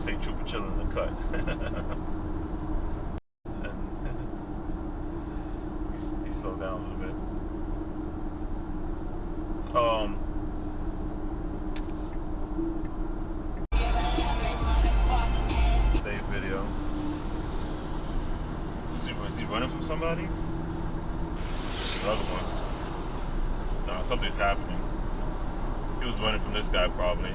State trooper chilling in the cut. he slowed down a little bit. Save video. Is he running from somebody? Another one. Nah, something's happening. He was running from this guy probably.